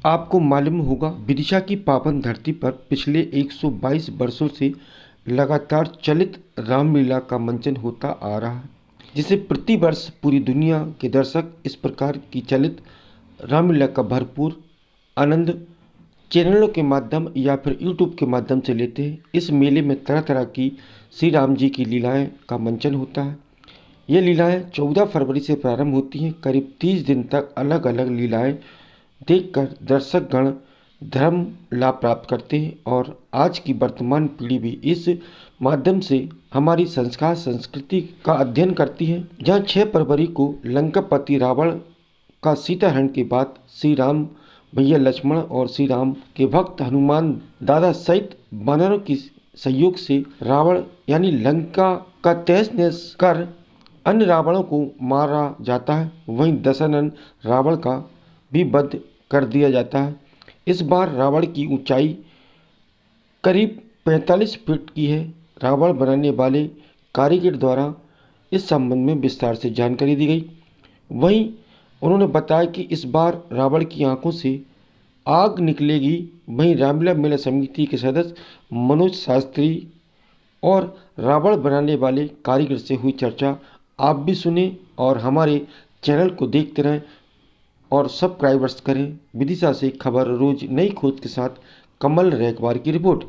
आपको मालूम होगा विदिशा की पावन धरती पर पिछले 122 वर्षों से लगातार चलित रामलीला का मंचन होता आ रहा है, जिसे प्रति वर्ष पूरी दुनिया के दर्शक इस प्रकार की चलित रामलीला का भरपूर आनंद चैनलों के माध्यम या फिर यूट्यूब के माध्यम से लेते हैं। इस मेले में तरह तरह की श्री राम जी की लीलाएं का मंचन होता है। ये लीलाएं 14 फरवरी से प्रारंभ होती हैं। करीब 30 दिन तक अलग अलग लीलाएं देखकर दर्शकगण धर्म लाभ प्राप्त करते हैं और आज की वर्तमान पीढ़ी भी इस माध्यम से हमारी संस्कार संस्कृति का अध्ययन करती है। जहाँ 6 फरवरी को लंकापति रावण का सीताहरण के बाद श्री राम भैया लक्ष्मण और श्री राम के भक्त हनुमान दादा सहित वानरों की सहयोग से रावण यानी लंका का तहस नहस कर अन्य रावणों को मारा जाता है। वहीं दशानन रावण का भी वध कर दिया जाता है। इस बार रावण की ऊंचाई करीब 45 फीट की है। रावण बनाने वाले कारीगर द्वारा इस संबंध में विस्तार से जानकारी दी गई। वहीं उन्होंने बताया कि इस बार रावण की आंखों से आग निकलेगी। वहीं रामलीला मेला समिति के सदस्य मनोज शास्त्री और रावण बनाने वाले कारीगर से हुई चर्चा आप भी सुने और हमारे चैनल को देखते रहें और सब्सक्राइबर्स करें। विदिशा से खबर रोज नई खोज के साथ कमल रैकवार की रिपोर्ट।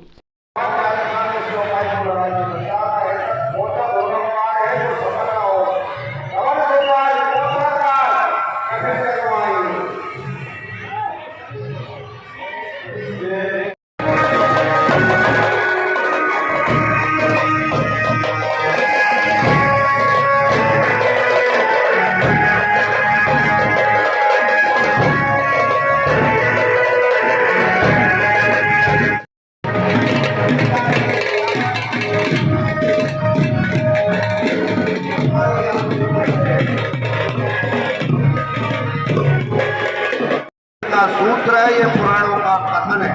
सूत्र है, ये पुराणों का कथन है।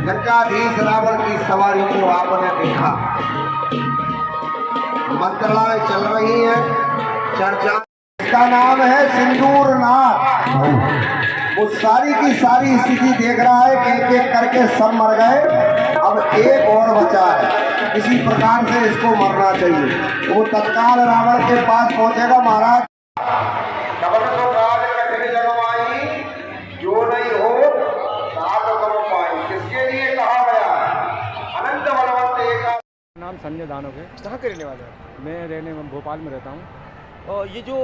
गंगाधीश रावण की सवारी को आपने देखा, मंत्रणाएं चल रही हैं, चर्चा। इसका नाम है सिंदूर नाथ। वो सारी की सारी स्थिति देख रहा है कि एक एक करके सब मर गए, अब एक और बचा है, किसी प्रकार से इसको मरना चाहिए। वो तत्काल रावण के पास पहुंचेगा। महाराज जो नहीं हो सात करो पाई, किसके लिए कहा गया? अनंत बलवंत एक। नाम संजय दानव है। कहाँ के रहने वाले हैं? मैं रहने भोपाल में रहता हूँ। और ये जो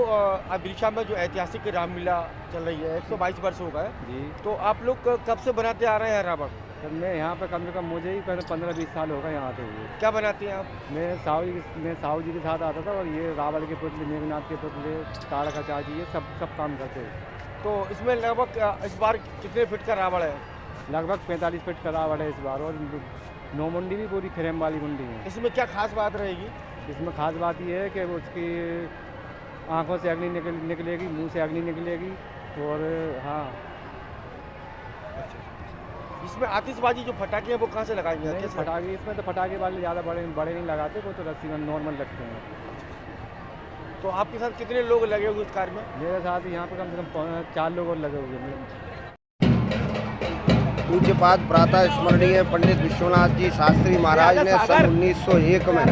विदिशा में जो ऐतिहासिक रामलीला चल रही है, 122 वर्ष हो गए जी, तो आप लोग कब से बनाते आ रहे हैं रावण? तो मैं यहाँ पे कम से कम मुझे ही 15-20 साल हो गए यहाँ आते हुए। क्या बनाते हैं आप? मैं साहू जी के साथ आता था और ये रावण के पुतले, मेघनाथ के पुतले, तारका चाची, ये सब काम करते हैं। तो इसमें लगभग इस बार कितने फीट का रावण है? लगभग 45 फीट का रावण है इस बार, और 9 मुंडी भी पूरी फ्रेम वाली मुंडी है। इसमें क्या खास बात रहेगी? इसमें खास बात ये है कि उसकी आँखों से अग्नि निकलेगी, मुंह से अग्नि निकलेगी। और हाँ, इसमें आतिशबाजी जो फटाके हैं वो कहाँ से लगाएंगे? नहीं, फटाके इसमें तो फटाके वाले ज़्यादा बड़े नहीं लगाते, वो तो रस्सी में नॉर्मल लगते हैं। तो आपके साथ कितने लोग लगे हुए इस कार्य में? मेरे साथ यहाँ पर कम से कम 4 लोग और लगे हुए हैं। पूज्यपाद प्रातः स्मरणीय पंडित विश्वनाथ जी शास्त्री महाराज ने सन 1901 में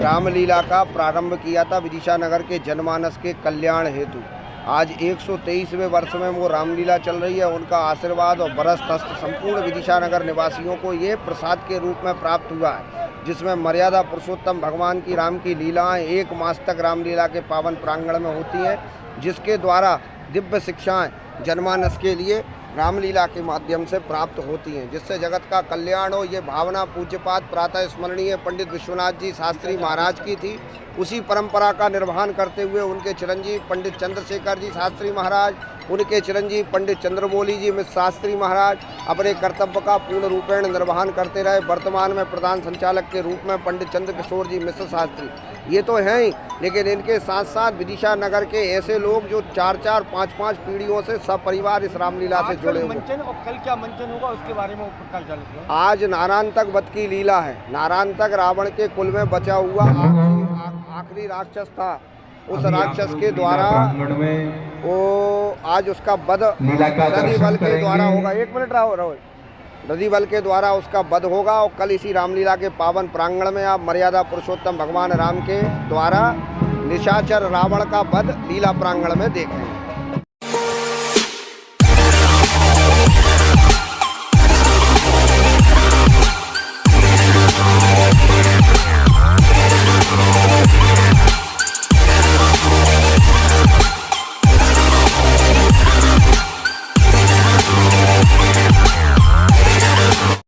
रामलीला का प्रारंभ किया था विदिशा नगर के जनमानस के कल्याण हेतु। आज 123वें वर्ष में वो रामलीला चल रही है। उनका आशीर्वाद और बरस तस्त संपूर्ण विदिशा नगर निवासियों को ये प्रसाद के रूप में प्राप्त हुआ है, जिसमें मर्यादा पुरुषोत्तम भगवान की राम की लीलाएं 1 मास तक रामलीला के पावन प्रांगण में होती हैं, जिसके द्वारा दिव्य शिक्षाएं जनमानस के लिए रामलीला के माध्यम से प्राप्त होती हैं, जिससे जगत का कल्याण हो। ये भावना पूज्यपाद प्रातः स्मरणीय पंडित विश्वनाथ जी शास्त्री महाराज की थी। उसी परंपरा का निर्वहन करते हुए उनके चिरंजीव पंडित चंद्रशेखर जी शास्त्री महाराज, उनके चिरंजीव पंडित चंद्रमौली जी मिश्र शास्त्री महाराज अपने कर्तव्य का पूर्ण रूपेण निर्वहन करते रहे। वर्तमान में प्रधान संचालक के रूप में पंडित चंद्रकिशोर जी मिश्र शास्त्री ये तो हैं ही, लेकिन इनके साथ साथ विदिशा नगर के ऐसे लोग जो 4-4, 5-5 पीढ़ियों से सपरिवार इस रामलीला से जुड़े हुए। मंचन और कल क्या मंचन होगा उसके बारे में कल चलेगा। आज नारायणतक वध की लीला है। नारायणतक रावण के कुल में बचा हुआ आखिरी राक्षस था। उस राक्षस के द्वारा वो आज उसका वध रति बल के द्वारा होगा। 1 मिनट रहो। रति बल के द्वारा उसका वध होगा और कल इसी रामलीला के पावन प्रांगण में आप मर्यादा पुरुषोत्तम भगवान राम के द्वारा निशाचर रावण का वध लीला प्रांगण में देखेंगे।